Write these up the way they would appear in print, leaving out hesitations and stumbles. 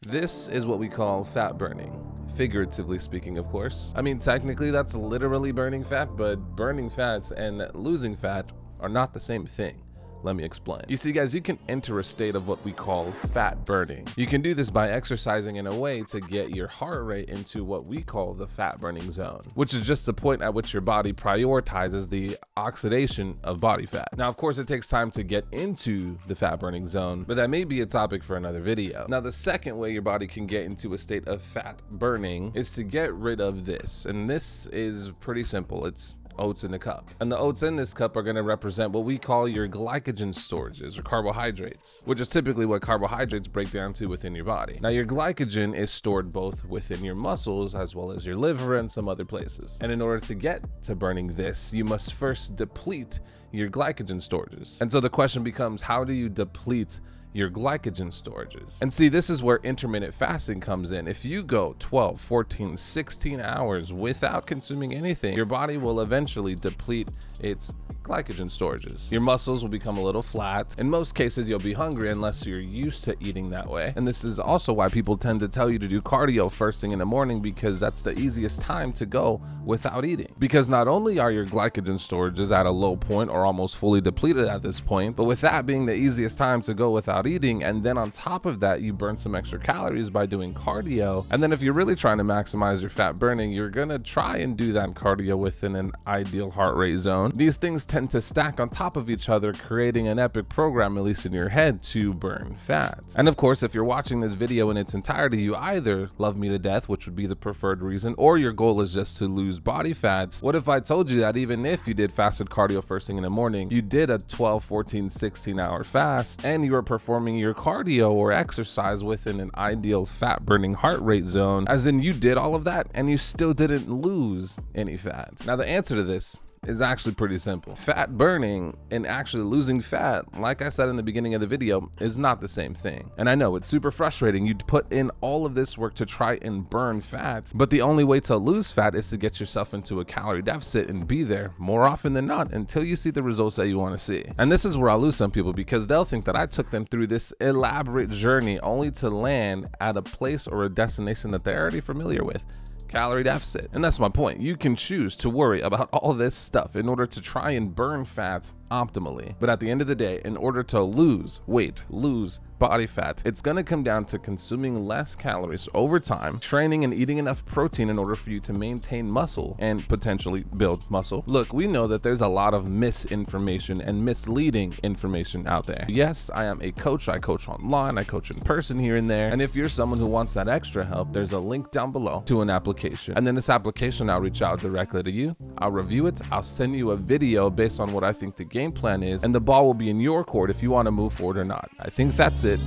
This is what we call fat burning. Figuratively speaking, of course. I mean, technically that's literally burning fat, but burning fats and losing fat are not the same thing. Let me explain. You see, guys, you can enter a state of what we call fat burning. You can do this by exercising in a way to get your heart rate into what we call the fat burning zone, which is just the point at which your body prioritizes the oxidation of body fat. Now, of course, it takes time to get into the fat burning zone, but that may be a topic for another video. Now, the second way your body can get into a state of fat burning is to get rid of this. And this is pretty simple. It's oats in a cup. And the oats in this cup are going to represent what we call your glycogen storages or carbohydrates, which is typically what carbohydrates break down to within your body. Now, your glycogen is stored both within your muscles as well as your liver and some other places. And in order to get to burning this, you must first deplete your glycogen storages. And so the question becomes, how do you deplete your glycogen storages? And see, this is where intermittent fasting comes in. If you go 12, 14, 16 hours without consuming anything, your body will eventually deplete its glycogen storages. Your muscles will become a little flat. In most cases, you'll be hungry unless you're used to eating that way. And this is also why people tend to tell you to do cardio first thing in the morning, because that's the easiest time to go without eating. Because not only are your glycogen storages at a low point or almost fully depleted at this point, but with that being the easiest time to go without eating, and then on top of that, you burn some extra calories by doing cardio. And then if you're really trying to maximize your fat burning, you're gonna try and do that cardio within an ideal heart rate zone. These things tend to stack on top of each other, creating an epic program, at least in your head, to burn fat. And of course, if you're watching this video in its entirety, you either love me to death, which would be the preferred reason, or your goal is just to lose body fats. What if I told you that even if you did fasted cardio first thing in the morning, you did a 12, 14, 16 hour fast, and you were performing your cardio or exercise within an ideal fat burning heart rate zone, as in you did all of that and you still didn't lose any fat? Now, the answer to this is actually pretty simple. Fat burning and actually losing fat, like I said in the beginning of the video, is not the same thing. And I know it's super frustrating. You'd put in all of this work to try and burn fat, but the only way to lose fat is to get yourself into a calorie deficit and be there more often than not until you see the results that you want to see. And this is where I lose some people, because they'll think that I took them through this elaborate journey only to land at a place or a destination that they're already familiar with: calorie deficit. And that's my point. You can choose to worry about all this stuff in order to try and burn fat optimally. But at the end of the day, in order to lose weight, lose body fat, it's going to come down to consuming less calories over time, training and eating enough protein in order for you to maintain muscle and potentially build muscle. Look, we know that there's a lot of misinformation and misleading information out there. Yes, I am a coach. I coach online, I coach in person here and there. And if you're someone who wants that extra help, there's a link down below to an application. And then this application, I'll reach out directly to you. I'll review it. I'll send you a video based on what I think the game plan is, and the ball will be in your court if you want to move forward or not. I think that's it.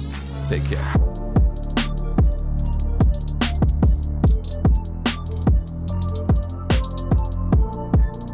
Take care.